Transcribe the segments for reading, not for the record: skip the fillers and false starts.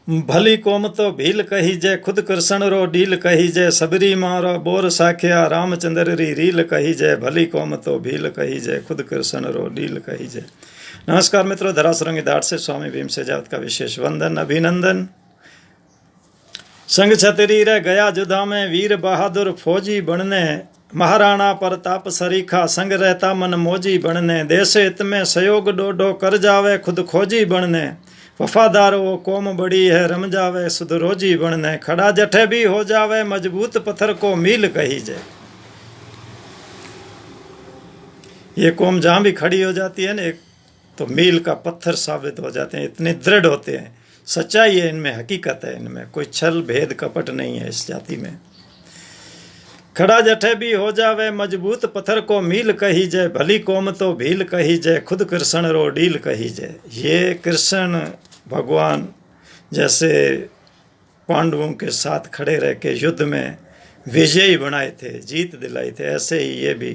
भली कोम तो भील कही जय, खुद कृष्ण रो डील कही जय, सबरी मारो बोर साख्या रामचंद्र री रील कही जय। भली कोम तो भील कही जय, खुद कृष्ण रो डील कही जय। नमस्कार मित्रों, धरासुरंगी धाट से स्वामी भीम से जावत का विशेष वंदन अभिनंदन। संग छतरी रह गया जुदा में, वीर बहादुर फौजी बनने, महाराणा प्रताप सरीखा संग रहता मन मौजी बनने। देश हित में सहयोग डोडो कर जावे, खुद खोजी बनने, वफादार वो कौम बड़ी है रम जावे, सुध रोजी बनने। खड़ा जठे भी हो जावे, मजबूत पत्थर को मील कही जाए। ये कौम जहाँ भी खड़ी हो जाती है ना, तो मील का पत्थर साबित हो जाते हैं, इतने दृढ़ होते हैं। सच्चाई है इनमें, हकीकत है इनमें, कोई छल भेद कपट नहीं है इस जाति में। खड़ा जठे भी हो जावे, मजबूत पत्थर को मील कही जय। भली कौम तो भील कही जय, खुद कृष्ण रो डील कही जय। ये कृष्ण भगवान जैसे पांडवों के साथ खड़े रह के युद्ध में विजयी बनाए थे, जीत दिलाई थे, ऐसे ही ये भी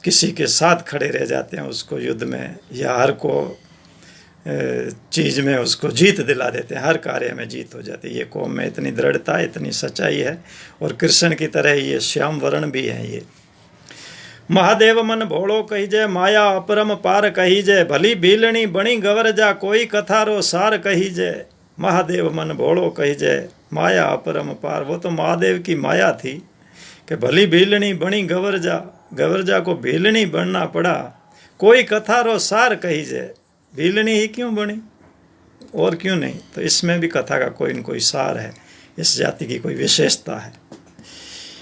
किसी के साथ खड़े रह जाते हैं, उसको युद्ध में या हर को चीज़ में उसको जीत दिला देते हैं, हर कार्य में जीत हो जाती है। ये कौम में इतनी दृढ़ता, इतनी सच्चाई है, और कृष्ण की तरह ये श्याम वर्ण भी है। ये महादेव मन भोड़ो कही जय, माया अपरम पार कही जय। भली भीलनी बणी गवर जा, कोई कथारो सार कही जय। महादेव मन भोड़ो कही जय, माया अपरम पार। वो तो महादेव की माया थी कि भली भीलनी बणी गवरजा को भीलनी बनना पड़ा। कोई कथारो सार कही जय, भीलनी ही क्यों बनी और क्यों नहीं? तो इसमें भी कथा का कोई न कोई सार है, इस जाति की कोई विशेषता है।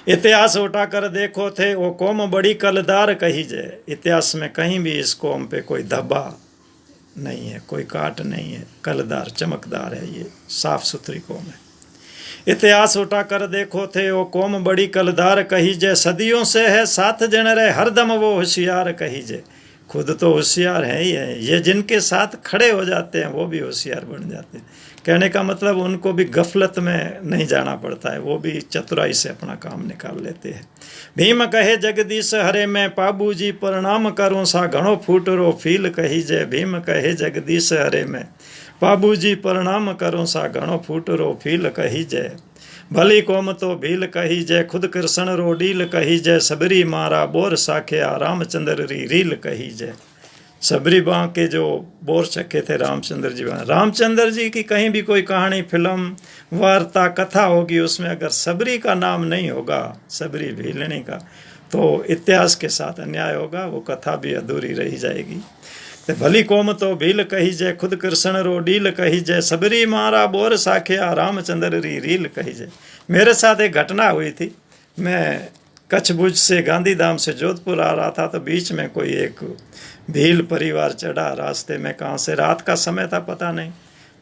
इतिहास उठा कर देखो थे, वो कौम बड़ी कलदार कही जाए। इतिहास में कहीं भी इस कौम पे कोई धब्बा नहीं है, कोई काट नहीं है, कलदार चमकदार है, ये साफ सुथरी कौम है। इतिहास उठा कर देखो थे, वो कौम बड़ी कलदार कही जय। सदियों से है साथ जन रहे, हरदम वो होशियार कही जय। खुद तो होशियार है ही है, ये जिनके साथ खड़े हो जाते हैं वो भी होशियार बन जाते हैं। कहने का मतलब उनको भी गफलत में नहीं जाना पड़ता है, वो भी चतुराई से अपना काम निकाल लेते हैं। भीम कहे जगदीश हरे, मैं पाबू जी प्रणाम करूँ सा, घणो फूटरो फील कही जय। भीम कहे जगदीश हरे, मैं पाबू जी प्रणाम करूँ सा, घणो फूटरो फील कही जय। भली कौम तो भील कही जय, खुद कृष्ण रो डील कही जय। सबरी मारा बोर साख्या रामचंद्र री रील कही जय। सबरी बाँ के जो बोर चखे थे रामचंद्र जी, रामचंद्र जी की कहीं भी कोई कहानी, फिल्म, वार्ता, कथा होगी, उसमें अगर सबरी का नाम नहीं होगा, सबरी भीलनी का, तो इतिहास के साथ अन्याय होगा, वो कथा भी अधूरी रही जाएगी। तो भली कौम तो भील कही जय, खुद कृष्ण रो डील कही जय। सबरी मारा बोर साख्या रामचंद्र री रील कही जय। मेरे साथ एक घटना हुई थी, मैं कच्छ भुज से गांधीधाम से जोधपुर आ रहा था, तो बीच में कोई एक भील परिवार चढ़ा रास्ते में, कहाँ से, रात का समय था पता नहीं।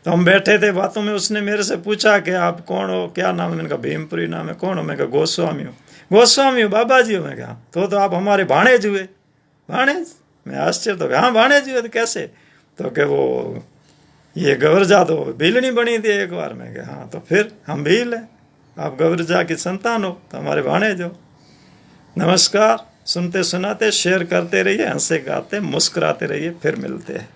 तो हम बैठे थे बातों में, उसने मेरे से पूछा कि आप कौन हो, क्या नाम है? मैंने कहा भीमपुरी नाम है। कौन हो? मैं कहा गोस्वामी हूँ। गोस्वामी हो, बाबा जी हो? मैं कहा तो आप हमारे भाणेज हुए। भाणेज? मैं आश्चर्य, तो हाँ भाणेज हुए। तो कैसे? तो कि वो ये गवरजा तो भीलनी बनी थी एक बार। मैं कहा हाँ, तो फिर हम भील हैं, आप गवरजा की संतान हो, तो हमारे भाणेज हो। नमस्कार, सुनते सुनाते शेयर करते रहिए, हंसे गाते मुस्कुराते रहिए, फिर मिलते हैं।